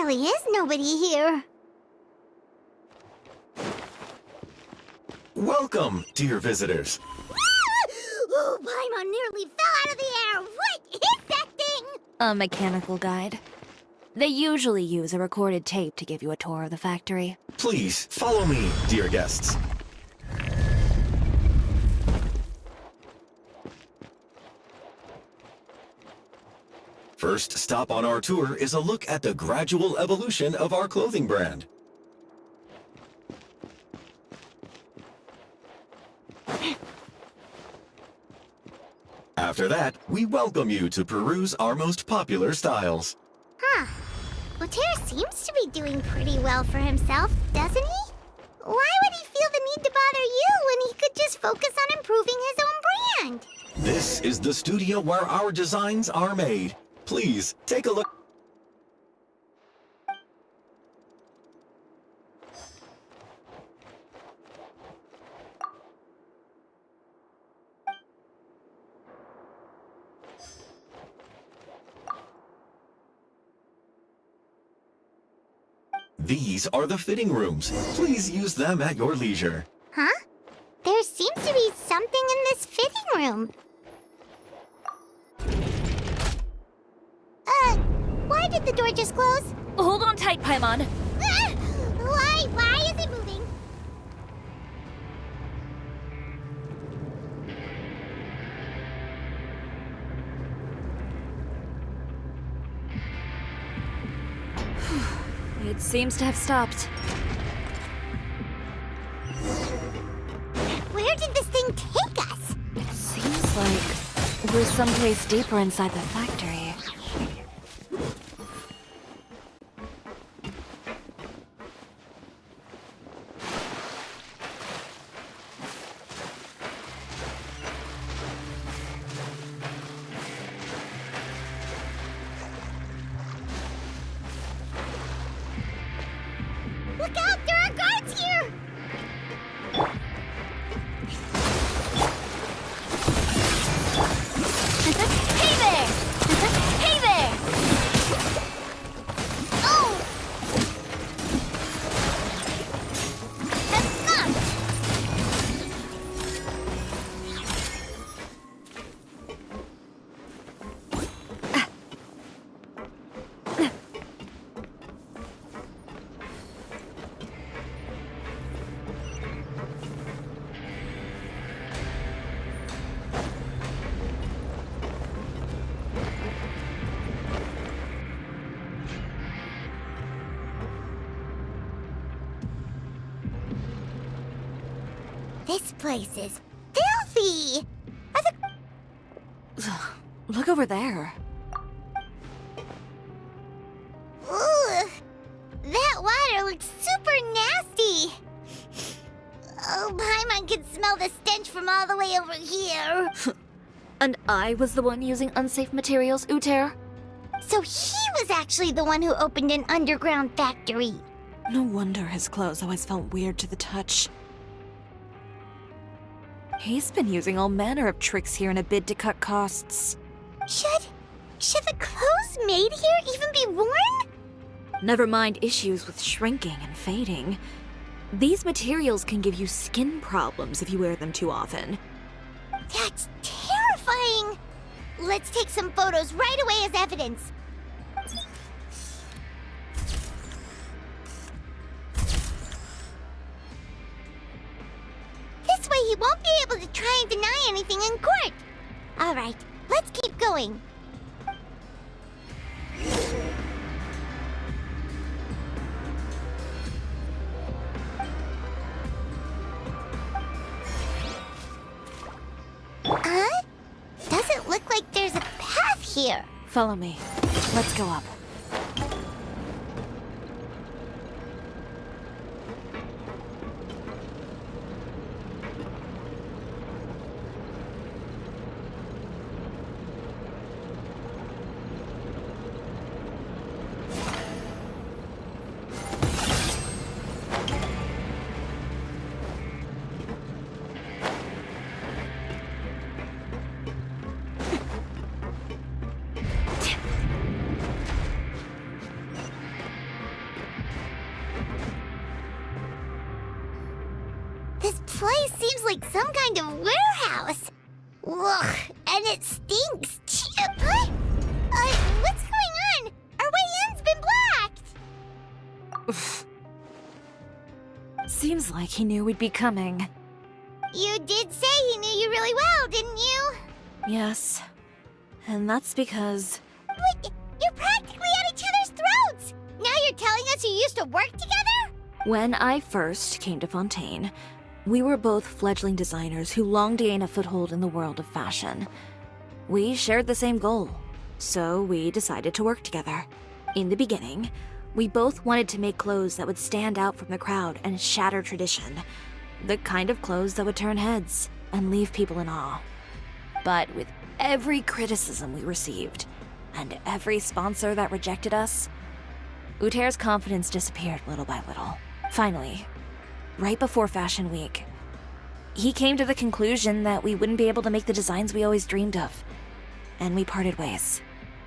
really is nobody here. Welcome, dear visitors. Oh, Paimon nearly fell out of the air. What is that thing? A mechanical guide. They usually use a recorded tape to give you a tour of the factory. Please, follow me, dear guests. First stop on our tour is a look at the gradual evolution of our clothing brand. After that, we welcome you to peruse our most popular styles. Huh. Uther seems to be doing pretty well for himself, doesn't he? Why would he feel the need to bother you when he could just focus on improving his own brand? This is the studio where our designs are made. Please, take a look. These are the fitting rooms. Please use them at your leisure. Huh? There seems to be something in this fitting room. Why did the door just close? Hold on tight, Paimon. Ah! Why is it moving? It seems to have stopped. Where did this thing take us? It seems like we're someplace deeper inside the factory. Look out! There are guards here! Hey there! Hey there! Oh! That's not! This place is filthy! Are the... Look over there. Ugh! That water looks super nasty! Oh, Paimon can smell the stench from all the way over here! And I was the one using unsafe materials, Uther? So he was actually the one who opened an underground factory! No wonder his clothes always felt weird to the touch. He's been using all manner of tricks here in a bid to cut costs. Should the clothes made here even be worn? Never mind issues with shrinking and fading. These materials can give you skin problems if you wear them too often. That's terrifying! Let's take some photos right away as evidence. This way he won't be able to try and deny anything in court. All right, let's keep going. Huh? Doesn't look like there's a path here. Follow me. Let's go up. place seems like some kind of warehouse. Ugh, and it stinks. What? What's going on? Our way in's been blocked. Seems like he knew we'd be coming. You did say he knew you really well, didn't you? Yes. And that's because... Wait, you're practically at each other's throats! Now you're telling us you used to work together? When I first came to Fontaine, we were both fledgling designers who longed to gain a foothold in the world of fashion. We shared the same goal, so we decided to work together. In the beginning, we both wanted to make clothes that would stand out from the crowd and shatter tradition. The kind of clothes that would turn heads and leave people in awe. But with every criticism we received, and every sponsor that rejected us, Uther's confidence disappeared little by little. Finally, right before Fashion Week, he came to the conclusion that we wouldn't be able to make the designs we always dreamed of, and we parted ways.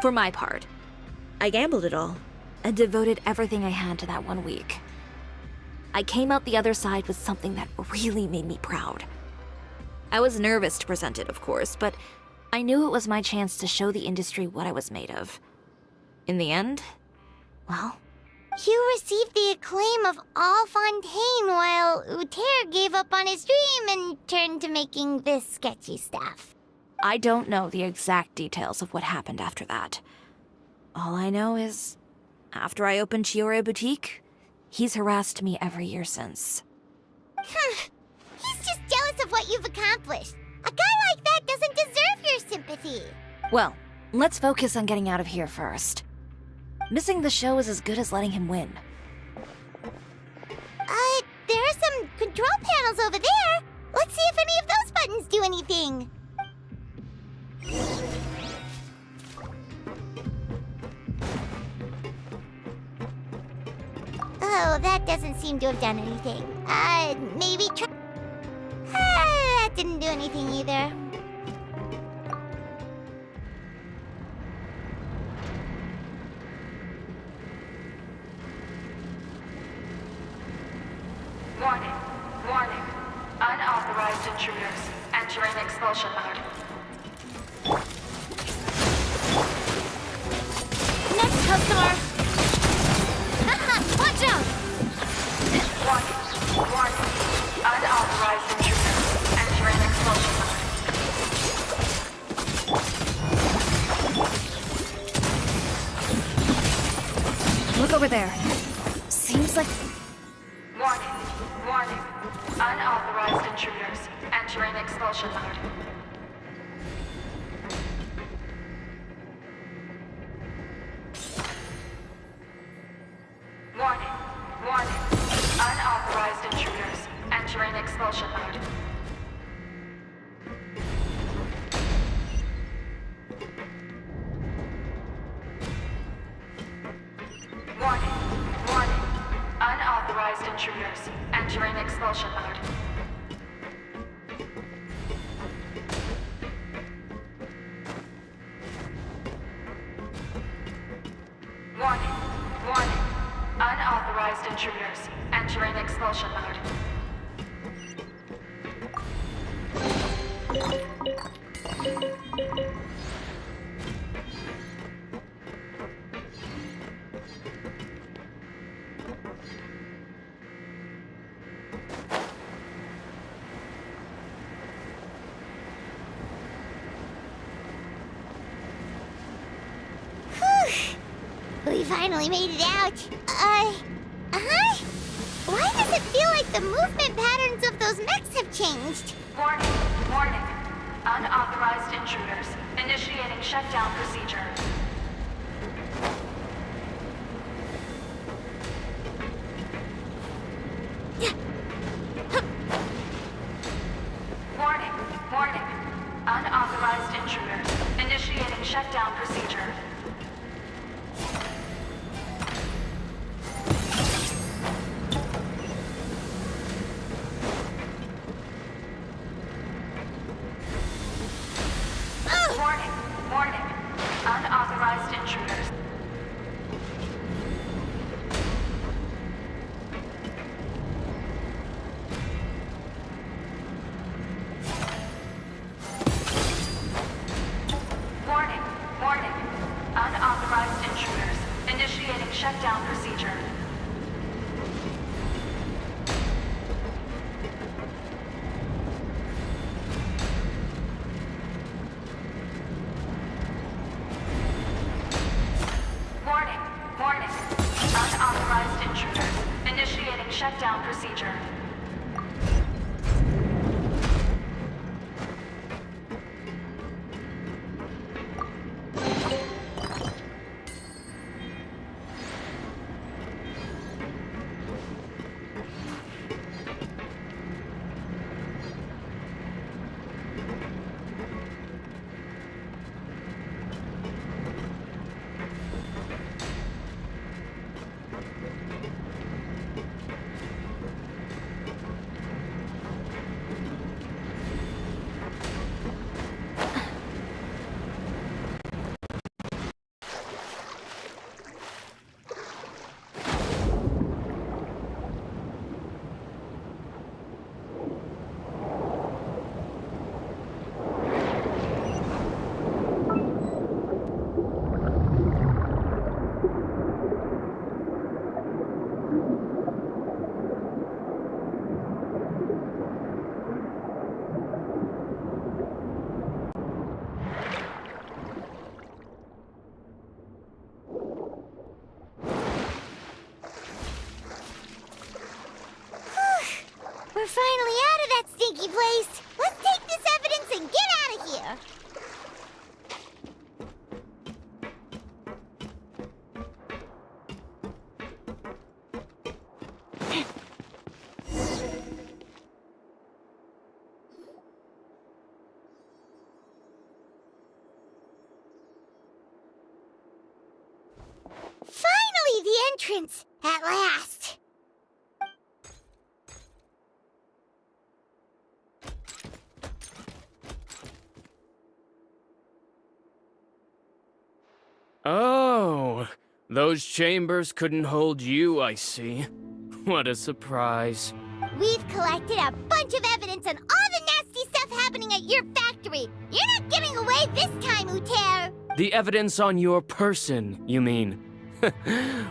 For my part, I gambled it all and devoted everything I had to that 1 week. I came out the other side with something that really made me proud. I was nervous to present it, of course, but I knew it was my chance to show the industry what I was made of. In the end, well... You received the acclaim of all Fontaine while Uther gave up on his dream and turned to making this sketchy stuff. I don't know the exact details of what happened after that. All I know is, after I opened Chiori Boutique, he's harassed me every year since. He's just jealous of what you've accomplished. A guy like that doesn't deserve your sympathy. Well, let's focus on getting out of here first. Missing the show is as good as letting him win. There are some control panels over there. Let's see if any of those buttons do anything. Oh, that doesn't seem to have done anything. Maybe try... that didn't do anything either. Warning. Warning. Unauthorized intruders entering expulsion mode. Next customer! Haha, watch out! Warning. Warning. Unauthorized intruders entering expulsion mode. Look over there. Seems like... Warning. Warning. Unauthorized intruders entering expulsion mode. Warning. Warning. Unauthorized intruders entering expulsion mode. Warning. Warning. Unauthorized intruders entering expulsion mode. Warning. Warning. Unauthorized intruders entering expulsion mode. We finally made it out. Why does it feel like the movement patterns of those mechs have changed? Warning. Warning. Unauthorized intruders initiating shutdown procedure. Warning. Warning. Unauthorized intruders initiating shutdown procedure. Warning. Warning. Unauthorized shutdown procedure. Warning, warning. Unauthorized intruders. Initiating shutdown procedure. We're finally out of that stinky place. Let's take this evidence and get out of here. Finally, the entrance! At last! Oh, those chambers couldn't hold you, I see. What a surprise. We've collected a bunch of evidence on all the nasty stuff happening at your factory. You're not getting away this time, Uther. The evidence on your person, you mean?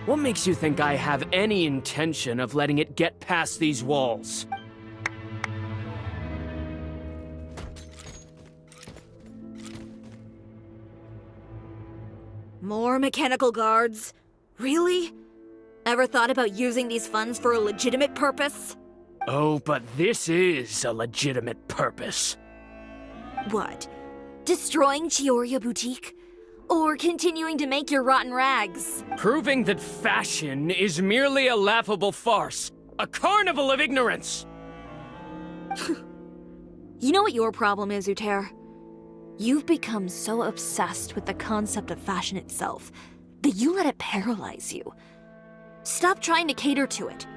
What makes you think I have any intention of letting it get past these walls? More mechanical guards? Really? Ever thought about using these funds for a legitimate purpose? Oh, but this is a legitimate purpose. What? Destroying Chiori Boutique? Or continuing to make your rotten rags? Proving that fashion is merely a laughable farce. A carnival of ignorance! You know what your problem is, Uther? You've become so obsessed with the concept of fashion itself that you let it paralyze you. Stop trying to cater to it.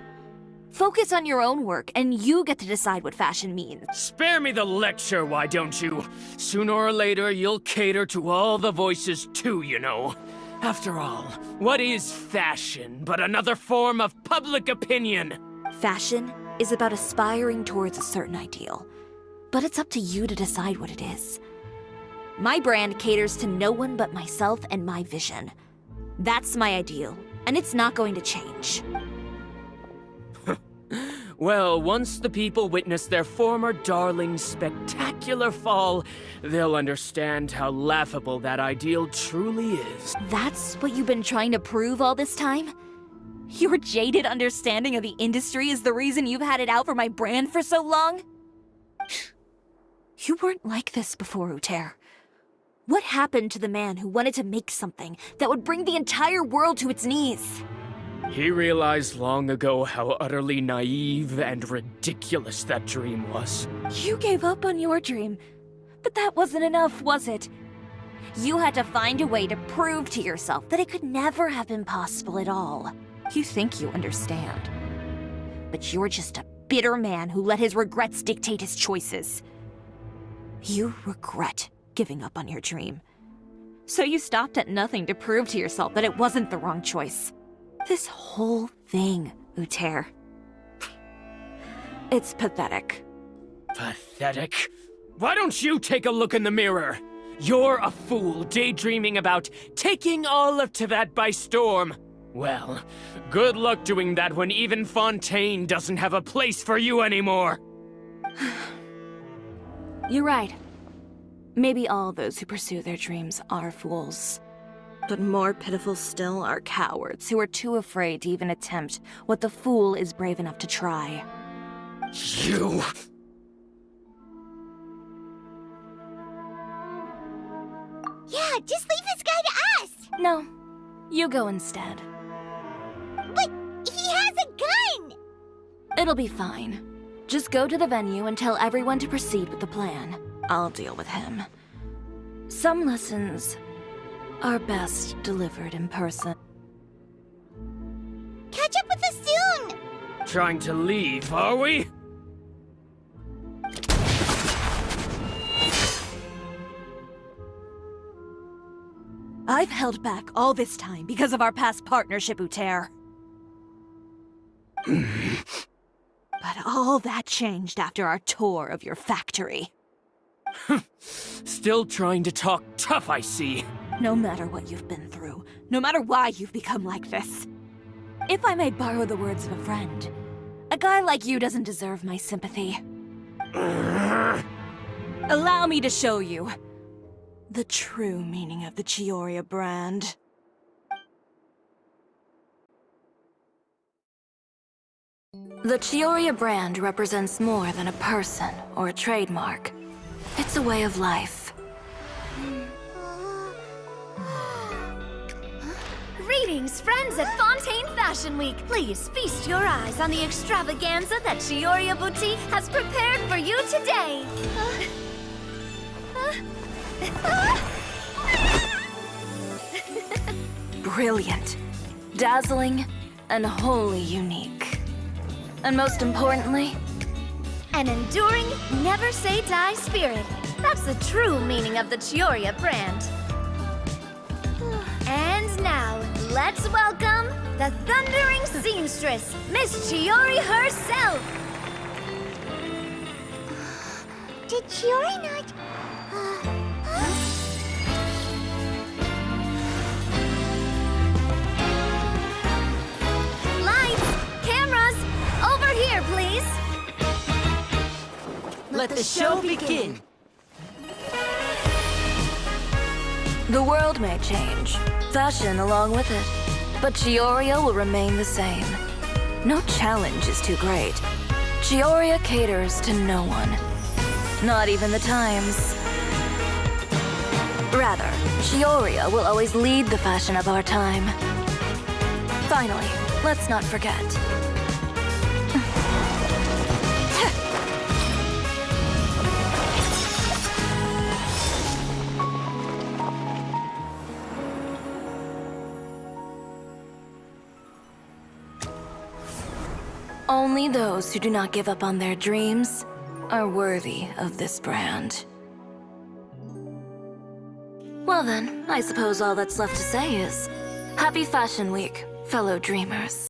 Focus on your own work, and you get to decide what fashion means. Spare me the lecture, why don't you? Sooner or later, you'll cater to all the voices too, you know. After all, what is fashion but another form of public opinion? Fashion is about aspiring towards a certain ideal, but it's up to you to decide what it is. My brand caters to no one but myself and my vision. That's my ideal, and it's not going to change. Well, once the people witness their former darling's spectacular fall, they'll understand how laughable that ideal truly is. That's what you've been trying to prove all this time? Your jaded understanding of the industry is the reason you've had it out for my brand for so long? You weren't like this before, Uther. What happened to the man who wanted to make something that would bring the entire world to its knees? He realized long ago how utterly naive and ridiculous that dream was. You gave up on your dream, but that wasn't enough, was it? You had to find a way to prove to yourself that it could never have been possible at all. You think you understand, but you're just a bitter man who let his regrets dictate his choices. You regret giving up on your dream. So you stopped at nothing to prove to yourself that it wasn't the wrong choice. This whole thing, Uther. It's pathetic. Pathetic? Why don't you take a look in the mirror? You're a fool daydreaming about taking all of Tibet by storm. Well, good luck doing that when even Fontaine doesn't have a place for you anymore! You're right. Maybe all those who pursue their dreams are fools. But more pitiful still are cowards who are too afraid to even attempt what the fool is brave enough to try. You... Yeah, just leave this guy to us! No, you go instead. But he has a gun! It'll be fine. Just go to the venue and tell everyone to proceed with the plan. I'll deal with him. Some lessons are best delivered in person. Catch up with us soon! Trying to leave, are we? I've held back all this time because of our past partnership, Uther. But all that changed after our tour of your factory. Still trying to talk tough, I see. No matter what you've been through, no matter why you've become like this. If I may borrow the words of a friend, a guy like you doesn't deserve my sympathy. Allow me to show you the true meaning of the Chiori brand. The Chiori brand represents more than a person or a trademark. It's a way of life. Greetings, friends at Fontaine Fashion Week. Please feast your eyes on the extravaganza that Chiori Boutique has prepared for you today. Brilliant, dazzling, and wholly unique. And most importantly, An enduring, never-say-die spirit. That's the true meaning of the Chiori brand. And now, let's welcome the thundering seamstress, Miss Chiori herself. Did Chiori not... Lights, cameras, over here, please. Let the show begin! the world may change, fashion along with it, but Chiori will remain the same. No challenge is too great. Chiori caters to no one. Not even the times. Rather, Chiori will always lead the fashion of our time. Finally, let's not forget. Only those who do not give up on their dreams are worthy of this brand. Well then, I suppose all that's left to say is, Happy Fashion Week, fellow dreamers.